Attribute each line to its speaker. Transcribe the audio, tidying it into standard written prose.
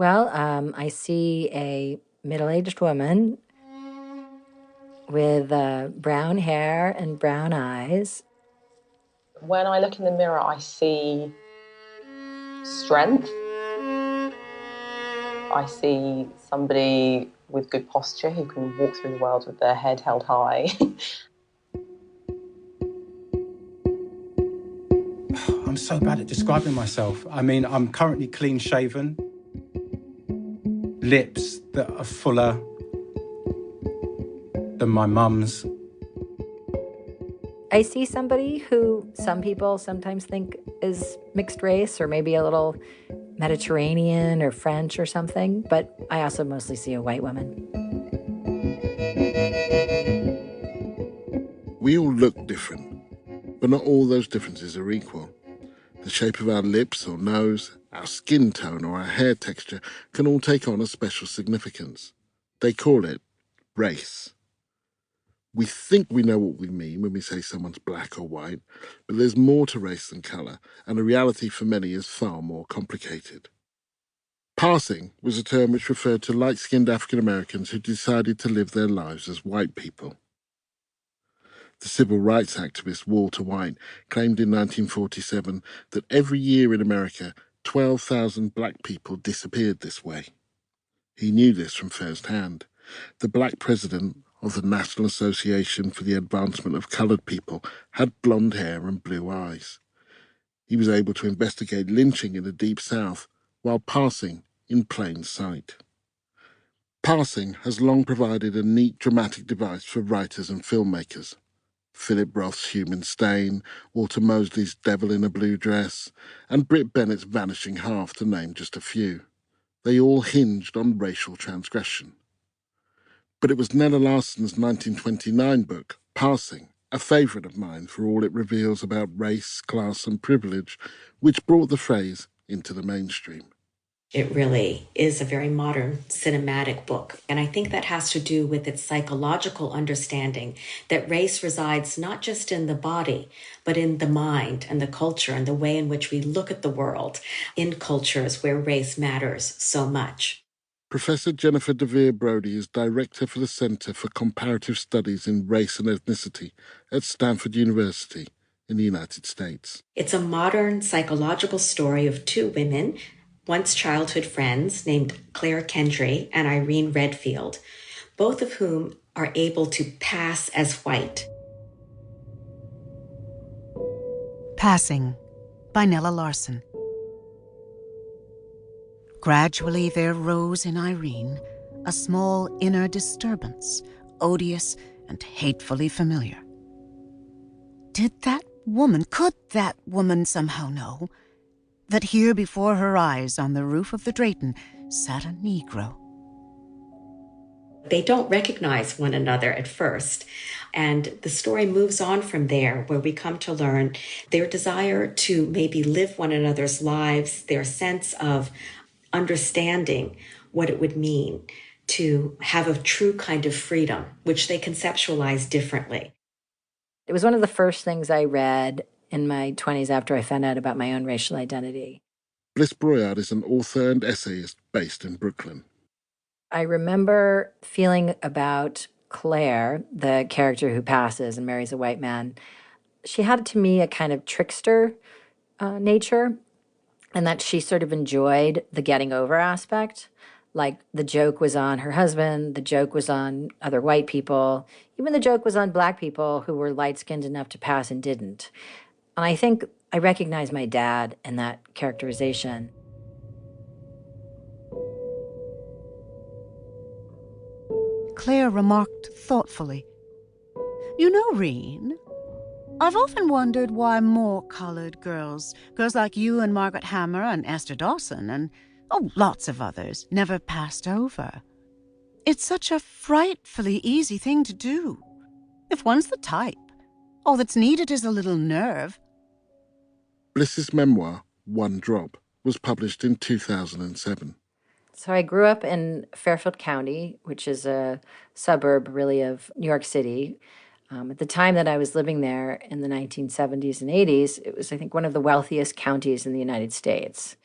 Speaker 1: Well, I see a middle-aged woman with brown hair and brown eyes.
Speaker 2: When I look in the mirror, I see strength. I see somebody with good posture who can walk through the world with their head held high.
Speaker 3: I'm so bad at describing myself. I mean, I'm currently clean shaven, lips that are fuller than my mum's.
Speaker 1: I see somebody who some people sometimes think is mixed race or maybe a little Mediterranean or French or something, but I also mostly see a white woman.
Speaker 4: We all look different, but not all those differences are equal. The shape of our lips or nose, our skin tone or our hair texture can all take on a special significance. They call it race. We think we know what we mean when we say someone's black or white, but there's more to race than colour, and the reality for many is far more complicated. Passing was a term which referred to light-skinned African Americans who decided to live their lives as white people. The civil rights activist Walter White claimed in 1947 that every year in America, 12,000 black people disappeared this way. He knew this from first hand. The black president of the National Association for the Advancement of Coloured People had blonde hair and blue eyes. He was able to investigate lynching in the Deep South while passing in plain sight. Passing has long provided a neat dramatic device for writers and filmmakers. Philip Roth's Human Stain, Walter Mosley's Devil in a Blue Dress, and Britt Bennett's Vanishing Half, to name just a few. They all hinged on racial transgression. But it was Nella Larsen's 1929 book, Passing, a favourite of mine for all it reveals about race, class and privilege, which brought the phrase into the mainstream.
Speaker 5: It really is a very modern cinematic book. And I think that has to do with its psychological understanding that race resides not just in the body, but in the mind and the culture and the way in which we look at the world in cultures where race matters so much.
Speaker 4: Professor Jennifer DeVere Brody is Director for the Centre for Comparative Studies in Race and Ethnicity at Stanford University in the United States.
Speaker 5: It's a modern psychological story of two women, once childhood friends, named Claire Kendry and Irene Redfield, both of whom are able to pass as white.
Speaker 6: Passing by Nella Larsen. Gradually there rose in Irene a small inner disturbance, odious and hatefully familiar. Could that woman somehow know that here before her eyes on the roof of the Drayton sat a Negro?
Speaker 5: They don't recognize one another at first, and the story moves on from there, where we come to learn their desire to maybe live one another's lives, their sense of understanding what it would mean to have a true kind of freedom, which they conceptualize differently.
Speaker 1: It was one of the first things I read in my 20s after I found out about my own racial identity.
Speaker 4: Bliss Broyard is an author and essayist based in Brooklyn.
Speaker 1: I remember feeling about Claire, the character who passes and marries a white man. She had, to me, a kind of trickster nature, and that she sort of enjoyed the getting over aspect. Like, the joke was on her husband, the joke was on other white people, even the joke was on black people who were light-skinned enough to pass and didn't. And I think I recognize my dad in that characterization.
Speaker 6: Claire remarked thoughtfully, "You know, Reen, I've often wondered why more coloured girls like you and Margaret Hammer and Esther Dawson and, lots of others, never passed over. It's such a frightfully easy thing to do. If one's the type, all that's needed is a little nerve."
Speaker 4: Bliss's memoir, One Drop, was published in 2007.
Speaker 1: So I grew up in Fairfield County, which is a suburb, really, of New York City. At the time that I was living there in the 1970s and 80s, it was, I think, one of the wealthiest counties in the United States.